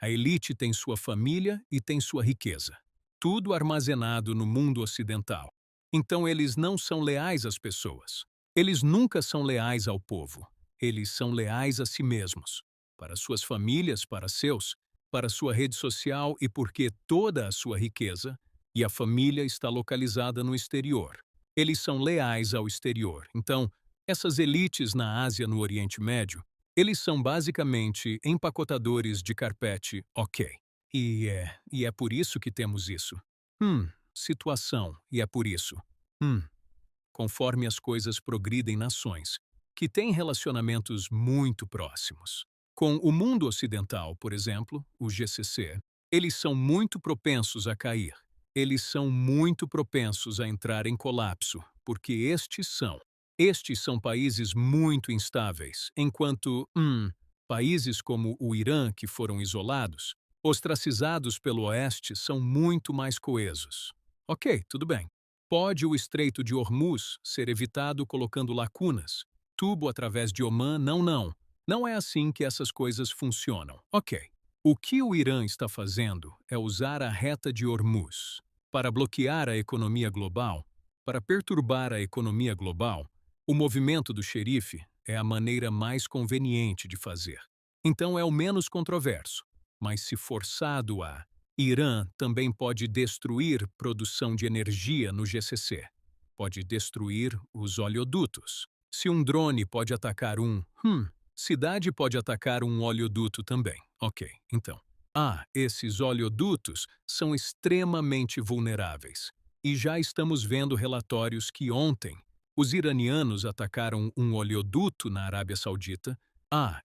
A elite tem sua família e tem sua riqueza. Tudo armazenado no mundo ocidental. Então eles não são leais às pessoas. Eles nunca são leais ao povo. Eles são leais a si mesmos. Para suas famílias, para sua rede social e porque toda a sua riqueza e a família está localizada no exterior. Eles são leais ao exterior. Então, essas elites na Ásia, no Oriente Médio, eles são basicamente empacotadores de carpete, ok. E é por isso que temos isso. Situação, e é por isso. Conforme as coisas progridem nações, que têm relacionamentos muito próximos. Com o mundo ocidental, por exemplo, o GCC, eles são muito propensos a cair. Eles são muito propensos a entrar em colapso, porque estes são países muito instáveis, enquanto, países como o Irã, que foram isolados, ostracizados pelo Oeste, são muito mais coesos. Ok, tudo bem. Pode o Estreito de Hormuz ser evitado colocando lacunas? Tubo através de Omã? Não, não. Não é assim que essas coisas funcionam. Ok. O que o Irã está fazendo é usar a reta de Hormuz para bloquear a economia global, para perturbar a economia global. O movimento do xerife é a maneira mais conveniente de fazer. Então é o menos controverso, mas se forçado a Irã também pode destruir produção de energia no GCC. Pode destruir os oleodutos. Se um drone pode atacar cidade pode atacar um oleoduto também. Ok, então. Esses oleodutos são extremamente vulneráveis. E já estamos vendo relatórios que ontem os iranianos atacaram um oleoduto na Arábia Saudita.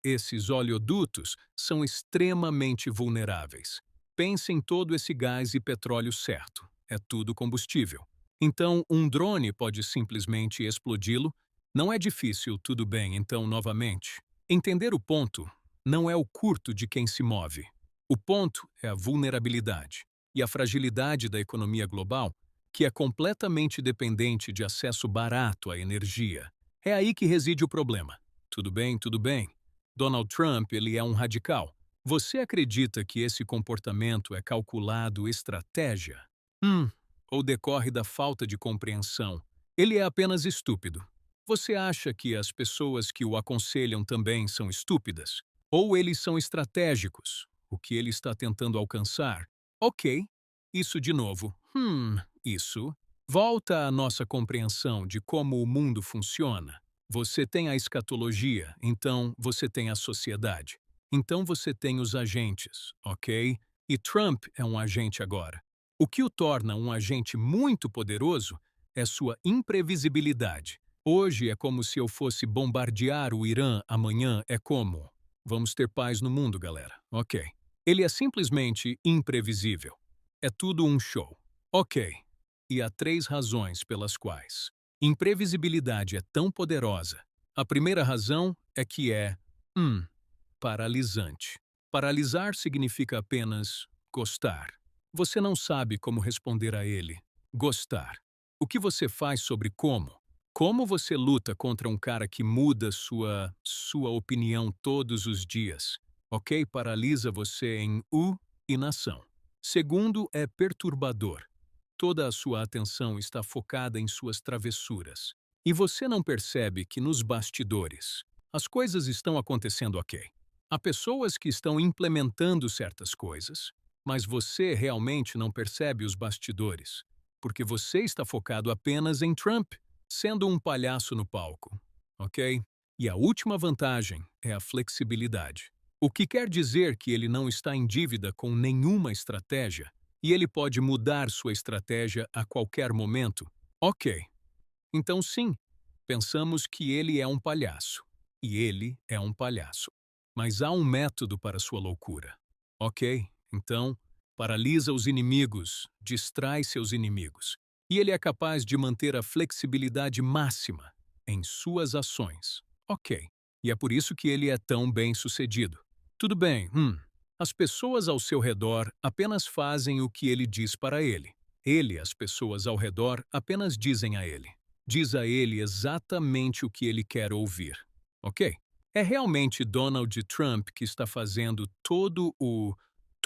Esses oleodutos são extremamente vulneráveis. Pense em todo esse gás e petróleo certo. É tudo combustível. Então, um drone pode simplesmente explodi-lo. Não é difícil, tudo bem, então, novamente. Entender o ponto não é o curto de quem se move. O ponto é a vulnerabilidade e a fragilidade da economia global, que é completamente dependente de acesso barato à energia. É aí que reside o problema. Tudo bem, tudo bem. Donald Trump, ele é um radical. Você acredita que esse comportamento é calculado estratégia? Ou decorre da falta de compreensão? Ele é apenas estúpido. Você acha que as pessoas que o aconselham também são estúpidas? Ou eles são estratégicos? O que ele está tentando alcançar? Ok. Isso de novo. Isso. Volta à nossa compreensão de como o mundo funciona. Você tem a escatologia, então você tem a sociedade. Então você tem os agentes, ok? E Trump é um agente agora. O que o torna um agente muito poderoso é sua imprevisibilidade. Hoje é como se eu fosse bombardear o Irã, amanhã é como. Vamos ter paz no mundo, galera. Ok. Ele é simplesmente imprevisível. É tudo um show. Ok. E há 3 razões pelas quais imprevisibilidade é tão poderosa. A primeira razão é que é, paralisante. Paralisar significa apenas gostar. Você não sabe como responder a ele. Gostar. O que você faz sobre como? Como você luta contra um cara que muda sua opinião todos os dias? Ok? Paralisa você em inação. Segundo é perturbador. Toda a sua atenção está focada em suas travessuras. E você não percebe que nos bastidores as coisas estão acontecendo ok. Há pessoas que estão implementando certas coisas, mas você realmente não percebe os bastidores, porque você está focado apenas em Trump, sendo um palhaço no palco, ok? E a última vantagem é a flexibilidade. O que quer dizer que ele não está em dívida com nenhuma estratégia e ele pode mudar sua estratégia a qualquer momento. Ok. Então, sim, pensamos que ele é um palhaço. E ele é um palhaço. Mas há um método para sua loucura. Ok, então, paralisa os inimigos, distrai seus inimigos. E ele é capaz de manter a flexibilidade máxima em suas ações. Ok. E é por isso que ele é tão bem-sucedido. Tudo bem, as pessoas ao seu redor apenas fazem o que ele diz para ele. Ele, as pessoas ao redor, apenas dizem a ele. Diz a ele exatamente o que ele quer ouvir. Ok? É realmente Donald Trump que está fazendo todo o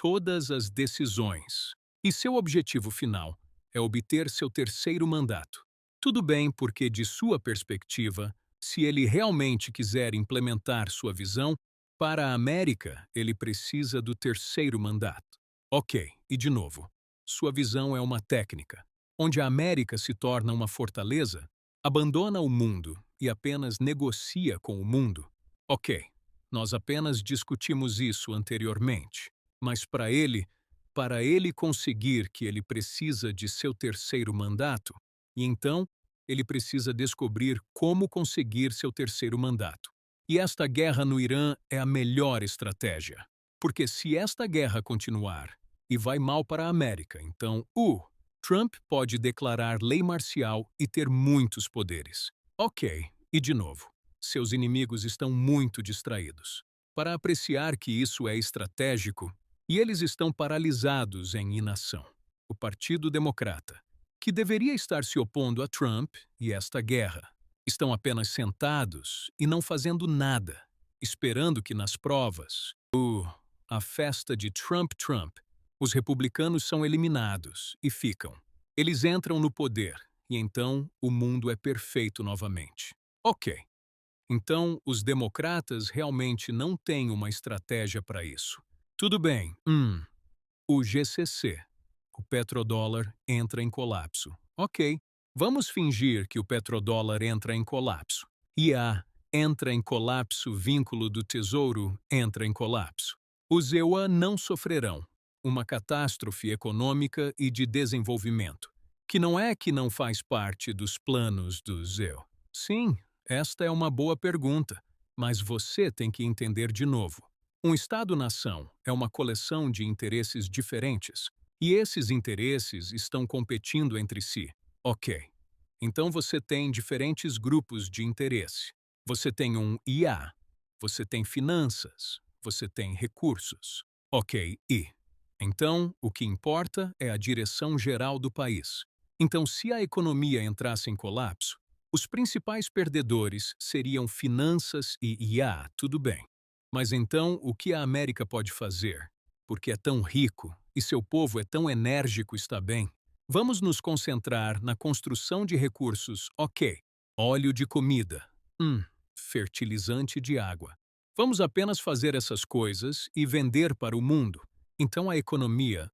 todas as decisões. E seu objetivo final é obter seu terceiro mandato. Tudo bem porque, de sua perspectiva, se ele realmente quiser implementar sua visão, para a América, ele precisa do terceiro mandato. Ok, e de novo, sua visão é uma técnica, onde a América se torna uma fortaleza, abandona o mundo e apenas negocia com o mundo. Ok, nós apenas discutimos isso anteriormente, mas para ele conseguir que ele precisa de seu terceiro mandato, e então ele precisa descobrir como conseguir seu terceiro mandato. E esta guerra no Irã é a melhor estratégia, porque se esta guerra continuar e vai mal para a América, então Trump pode declarar lei marcial e ter muitos poderes. Ok, e de novo, seus inimigos estão muito distraídos para apreciar que isso é estratégico e eles estão paralisados em inação. O Partido Democrata, que deveria estar se opondo a Trump e esta guerra, estão apenas sentados e não fazendo nada, esperando que nas provas, a festa de Trump, os republicanos são eliminados e ficam. Eles entram no poder e então o mundo é perfeito novamente. Ok. Então, os democratas realmente não têm uma estratégia para isso. Tudo bem. O GCC, o petrodólar, entra em colapso. Ok. Vamos fingir que o petrodólar entra em colapso. IA entra em colapso, vínculo do Tesouro entra em colapso. Os EUA não sofrerão uma catástrofe econômica e de desenvolvimento, que não faz parte dos planos do ZEU. Sim, esta é uma boa pergunta, mas você tem que entender de novo. Um Estado-nação é uma coleção de interesses diferentes, e esses interesses estão competindo entre si. Ok. Então você tem diferentes grupos de interesse. Você tem um IA, você tem finanças, você tem recursos. Ok, e então o que importa é a direção geral do país. Então, se a economia entrasse em colapso, os principais perdedores seriam finanças e IA, tudo bem. Mas então, o que a América pode fazer? Porque é tão rico e seu povo é tão enérgico, está bem? Vamos nos concentrar na construção de recursos, ok. Óleo de comida, fertilizante de água. Vamos apenas fazer essas coisas e vender para o mundo. Então a economia,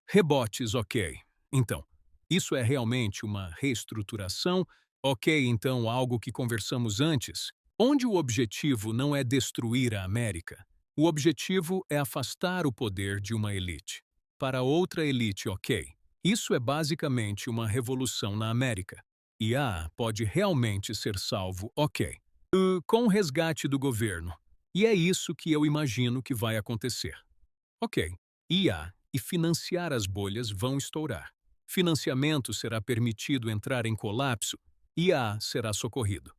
rebotes, ok. Então, isso é realmente uma reestruturação, ok, então algo que conversamos antes, onde o objetivo não é destruir a América. O objetivo é afastar o poder de uma elite para outra elite, ok. Isso é basicamente uma revolução na América. E pode realmente ser salvo, ok. Com o resgate do governo. E é isso que eu imagino que vai acontecer. Ok, IA e financiar as bolhas vão estourar. Financiamento será permitido entrar em colapso, IA será socorrido.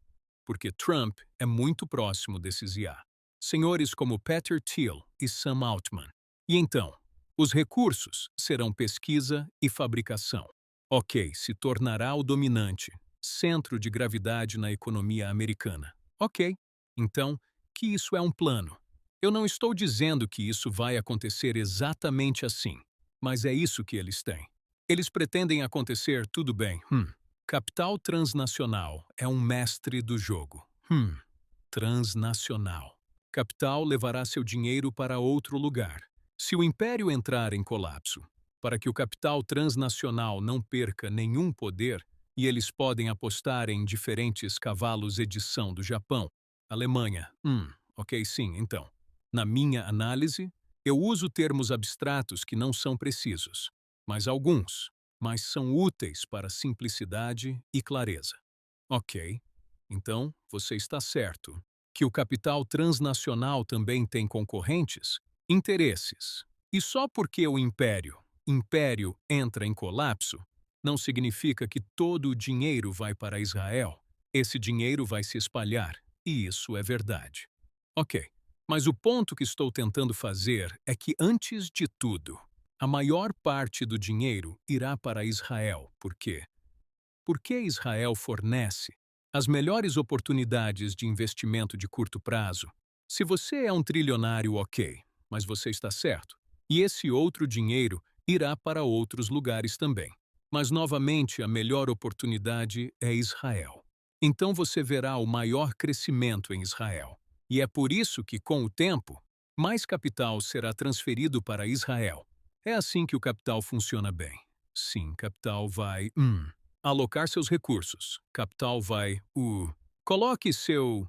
Porque Trump é muito próximo desses IA. Senhores como Peter Thiel e Sam Altman. E então, os recursos serão pesquisa e fabricação. Ok, se tornará o dominante, centro de gravidade na economia americana. Ok, então, que isso é um plano. Eu não estou dizendo que isso vai acontecer exatamente assim, mas é isso que eles têm. Eles pretendem acontecer tudo bem. Capital transnacional é um mestre do jogo. Transnacional. Capital levará seu dinheiro para outro lugar. Se o império entrar em colapso, para que o capital transnacional não perca nenhum poder, e eles podem apostar em diferentes cavalos edição do Japão, Alemanha. Ok, sim, então. Na minha análise, eu uso termos abstratos que não são precisos, mas são úteis para simplicidade e clareza. Ok, então você está certo que o capital transnacional também tem concorrentes, interesses. E só porque o império entra em colapso, não significa que todo o dinheiro vai para Israel. Esse dinheiro vai se espalhar, e isso é verdade. Ok. Mas o ponto que estou tentando fazer é que, antes de tudo, a maior parte do dinheiro irá para Israel. Por quê? Porque Israel fornece as melhores oportunidades de investimento de curto prazo. Se você é um trilionário, ok, mas você está certo. E esse outro dinheiro irá para outros lugares também. Mas, novamente, a melhor oportunidade é Israel. Então você verá o maior crescimento em Israel. E é por isso que, com o tempo, mais capital será transferido para Israel. É assim que o capital funciona bem. Sim, capital vai alocar seus recursos. Capital vai coloque seu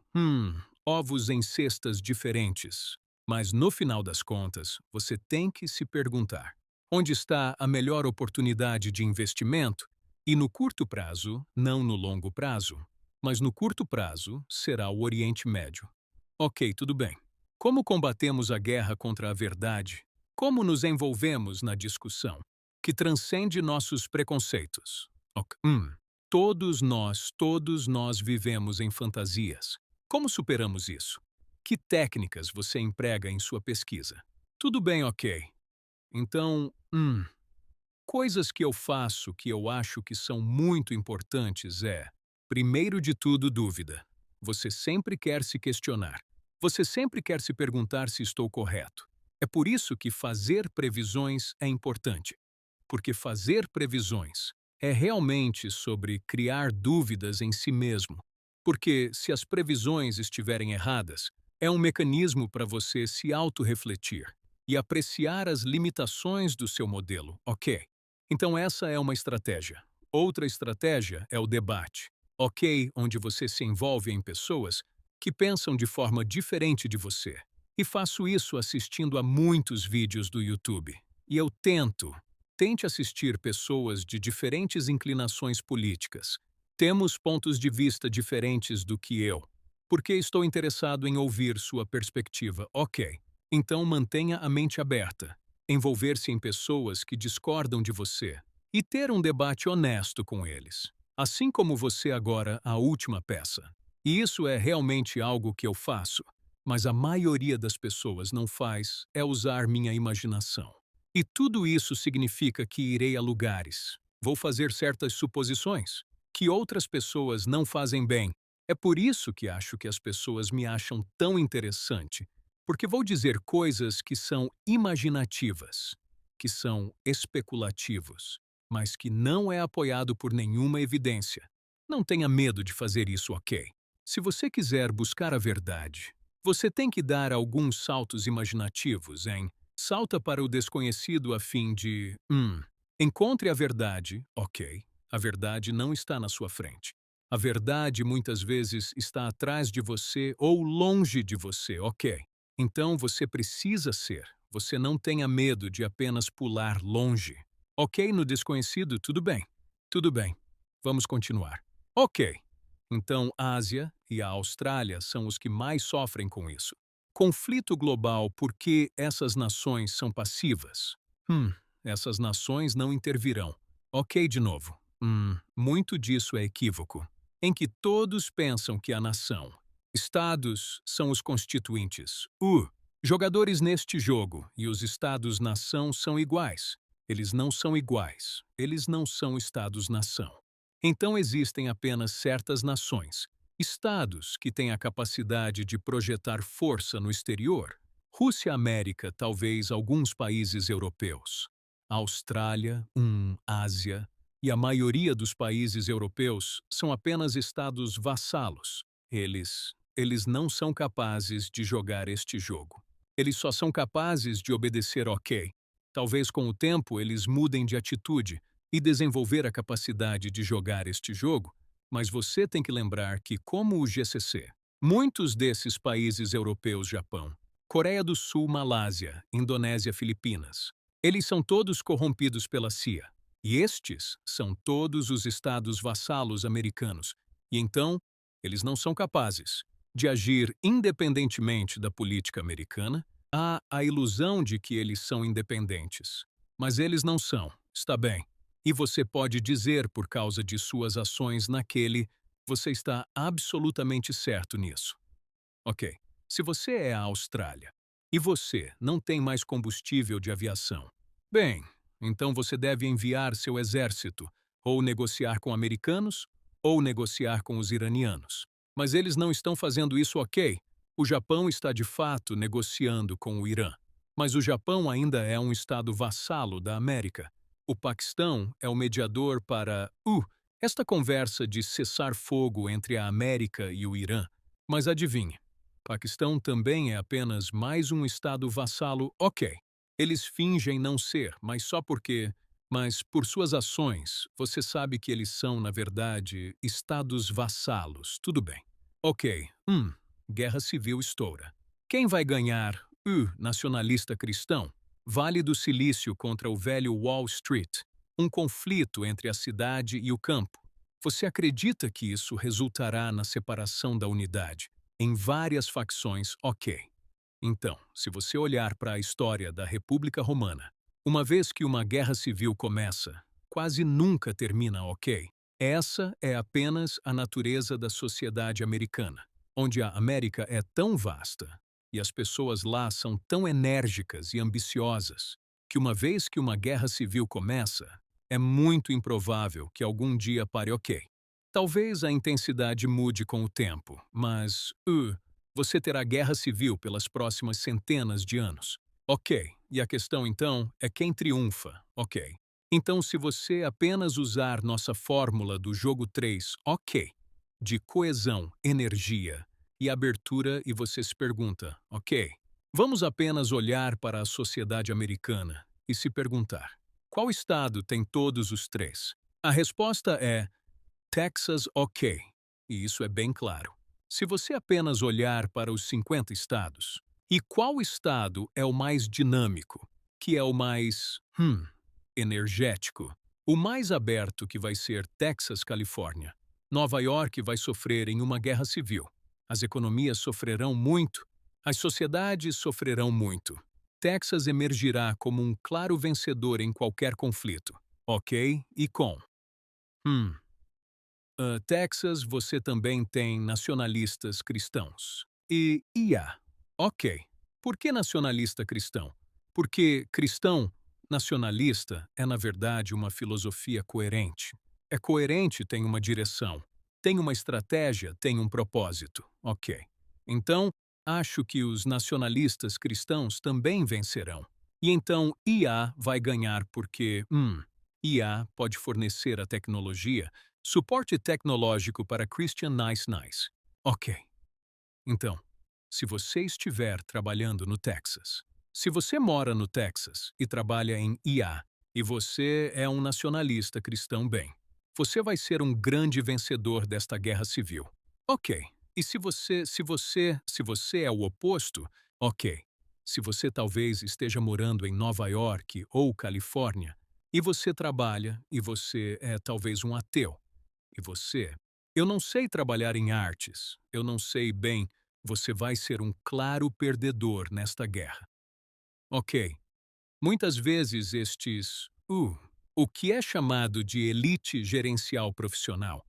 ovos em cestas diferentes. Mas no final das contas, você tem que se perguntar: onde está a melhor oportunidade de investimento? E no curto prazo, não no longo prazo, mas no curto prazo será o Oriente Médio. Ok, tudo bem. Como combatemos a guerra contra a verdade? Como nos envolvemos na discussão, que transcende nossos preconceitos? Ok. Todos nós vivemos em fantasias. Como superamos isso? Que técnicas você emprega em sua pesquisa? Tudo bem, ok. Então, coisas que eu faço que eu acho que são muito importantes é, primeiro de tudo, dúvida. Você sempre quer se questionar. Você sempre quer se perguntar se estou correto. É por isso que fazer previsões é importante. Porque fazer previsões é realmente sobre criar dúvidas em si mesmo. Porque se as previsões estiverem erradas, é um mecanismo para você se autorrefletir e apreciar as limitações do seu modelo, ok? Então essa é uma estratégia. Outra estratégia é o debate, ok? Onde você se envolve em pessoas que pensam de forma diferente de você. E faço isso assistindo a muitos vídeos do YouTube. E eu tente assistir pessoas de diferentes inclinações políticas. Temos pontos de vista diferentes do que eu. Porque estou interessado em ouvir sua perspectiva, ok? Então mantenha a mente aberta. Envolver-se em pessoas que discordam de você e ter um debate honesto com eles. Assim como você agora, a última peça. E isso é realmente algo que eu faço, mas a maioria das pessoas não faz, é usar minha imaginação. E tudo isso significa que irei a lugares. Vou fazer certas suposições que outras pessoas não fazem bem. É por isso que acho que as pessoas me acham tão interessante, porque vou dizer coisas que são imaginativas, que são especulativos, mas que não é apoiado por nenhuma evidência. Não tenha medo de fazer isso, ok? Se você quiser buscar a verdade, você tem que dar alguns saltos imaginativos em salta para o desconhecido a fim de encontre a verdade, ok? A verdade não está na sua frente. A verdade muitas vezes está atrás de você ou longe de você, ok? Então você precisa ser. Você não tenha medo de apenas pular longe. Ok, no desconhecido, tudo bem. Tudo bem. Vamos continuar. Ok. Então, a Ásia e a Austrália são os que mais sofrem com isso. Conflito global porque essas nações são passivas. Essas nações não intervirão. Ok, de novo. Muito disso é equívoco. Em que todos pensam que a nação, estados são os constituintes. Jogadores neste jogo e os estados-nação são iguais. Eles não são iguais. Eles não são estados-nação. Então existem apenas certas nações, estados que têm a capacidade de projetar força no exterior. Rússia, América, talvez alguns países europeus. Austrália, Ásia, e a maioria dos países europeus são apenas estados vassalos. Eles não são capazes de jogar este jogo. Eles só são capazes de obedecer, ok. Talvez com o tempo eles mudem de atitude e desenvolver a capacidade de jogar este jogo, mas você tem que lembrar que, como o GCC, muitos desses países europeus, Japão, Coreia do Sul, Malásia, Indonésia, Filipinas, eles são todos corrompidos pela CIA. E estes são todos os estados vassalos americanos. E então, eles não são capazes de agir independentemente da política americana. Há a ilusão de que eles são independentes. Mas eles não são, está bem. E você pode dizer por causa de suas ações naquele, você está absolutamente certo nisso. Ok, se você é a Austrália e você não tem mais combustível de aviação, bem, então você deve enviar seu exército, ou negociar com americanos, ou negociar com os iranianos. Mas eles não estão fazendo isso, ok? O Japão está de fato negociando com o Irã. Mas o Japão ainda é um estado vassalo da América. O Paquistão é o mediador para esta conversa de cessar fogo entre a América e o Irã. Mas adivinhe, Paquistão também é apenas mais um estado vassalo, ok. Eles fingem não ser, mas por suas ações, você sabe que eles são, na verdade, estados vassalos, tudo bem. Ok, guerra civil estoura. Quem vai ganhar? Nacionalista cristão. Vale do Silício contra o velho Wall Street. Um conflito entre a cidade e o campo. Você acredita que isso resultará na separação da unidade? Em várias facções, ok. Então, se você olhar para a história da República Romana, uma vez que uma guerra civil começa, quase nunca termina ok. Essa é apenas a natureza da sociedade americana, onde a América é tão vasta e as pessoas lá são tão enérgicas e ambiciosas que uma vez que uma guerra civil começa, é muito improvável que algum dia pare ok. Talvez a intensidade mude com o tempo, mas você terá guerra civil pelas próximas centenas de anos. Ok, e a questão então é quem triunfa, ok. Então, se você apenas usar nossa fórmula do jogo 3, ok, de coesão, energia e abertura, e você se pergunta, ok, vamos apenas olhar para a sociedade americana e se perguntar, qual estado tem todos os três? A resposta é Texas, ok, e isso é bem claro. Se você apenas olhar para os 50 estados, e qual estado é o mais dinâmico, que é o mais, energético? O mais aberto que vai ser Texas, Califórnia. Nova York vai sofrer em uma guerra civil. As economias sofrerão muito, as sociedades sofrerão muito. Texas emergirá como um claro vencedor em qualquer conflito. Ok? E com. Texas, você também tem nacionalistas cristãos. E IA. Ok. Por que nacionalista cristão? Porque cristão nacionalista é, na verdade, uma filosofia coerente. É coerente, tem uma direção, tem uma estratégia, tem um propósito. Ok. Então, acho que os nacionalistas cristãos também vencerão. E então IA vai ganhar porque, IA pode fornecer a tecnologia, suporte tecnológico para Christian Nice Nice. Ok. Então, se você estiver trabalhando no Texas, se você mora no Texas e trabalha em IA, e você é um nacionalista cristão bem, você vai ser um grande vencedor desta guerra civil. Ok. E se você é o oposto, ok. Se você talvez esteja morando em Nova York ou Califórnia, e você trabalha, e você é talvez um ateu, e você? Eu não sei trabalhar em artes. Eu não sei bem. Você vai ser um claro perdedor nesta guerra. Ok. Muitas vezes o que é chamado de elite gerencial profissional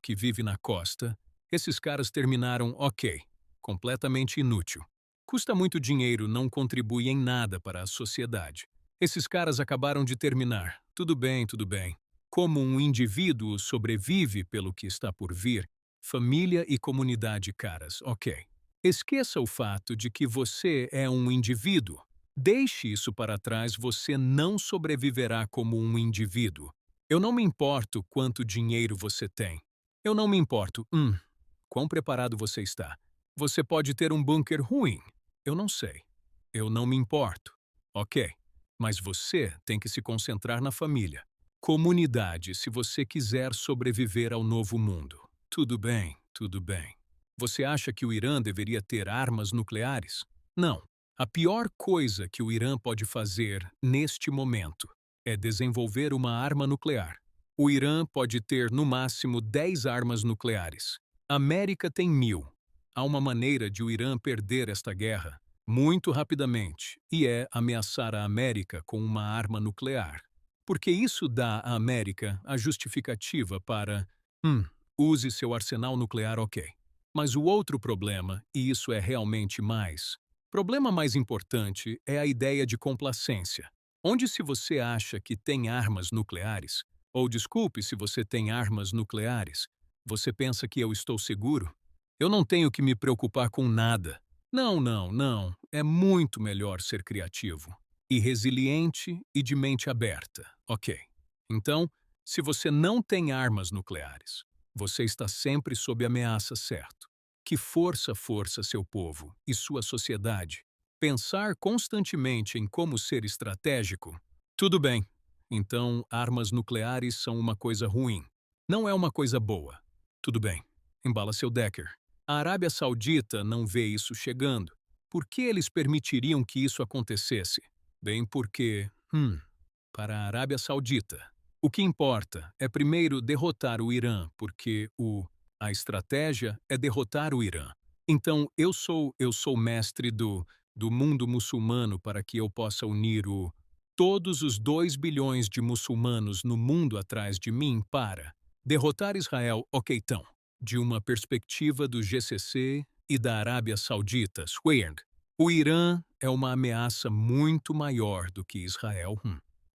que vive na costa, esses caras terminaram ok, completamente inútil. Custa muito dinheiro, não contribui em nada para a sociedade. Esses caras acabaram de terminar. Tudo bem, tudo bem. Como um indivíduo sobrevive pelo que está por vir, família e comunidade, caras, ok. Esqueça o fato de que você é um indivíduo. Deixe isso para trás, você não sobreviverá como um indivíduo. Eu não me importo quanto dinheiro você tem. Eu não me importo, quão preparado você está. Você pode ter um bunker ruim. Eu não sei. Eu não me importo. Ok. Mas você tem que se concentrar na família. Comunidade, se você quiser sobreviver ao novo mundo. Tudo bem, tudo bem. Você acha que o Irã deveria ter armas nucleares? Não. A pior coisa que o Irã pode fazer neste momento é desenvolver uma arma nuclear. O Irã pode ter no máximo 10 armas nucleares. A América tem 1000. Há uma maneira de o Irã perder esta guerra muito rapidamente, e é ameaçar a América com uma arma nuclear. Porque isso dá à América a justificativa para, use seu arsenal nuclear, ok. Mas o outro problema, e isso é realmente problema mais importante é a ideia de complacência. Onde se você acha que tem armas nucleares, ou desculpe se você tem armas nucleares, você pensa que eu estou seguro? Eu não tenho que me preocupar com nada. Não, não, não. É muito melhor ser criativo. E resiliente e de mente aberta. Ok. Então, se você não tem armas nucleares, você está sempre sob ameaça, certo? Que força seu povo e sua sociedade pensar constantemente em como ser estratégico? Tudo bem. Então, armas nucleares são uma coisa ruim. Não é uma coisa boa. Tudo bem. Embala seu Decker. A Arábia Saudita não vê isso chegando. Por que eles permitiriam que isso acontecesse? Bem porque, para a Arábia Saudita, o que importa é primeiro derrotar o Irã, porque a estratégia é derrotar o Irã. Então, eu sou mestre do mundo muçulmano para que eu possa unir todos os 2 bilhões de muçulmanos no mundo atrás de mim para derrotar Israel, ok, então, de uma perspectiva do GCC e da Arábia Saudita, Swing. O Irã é uma ameaça muito maior do que Israel.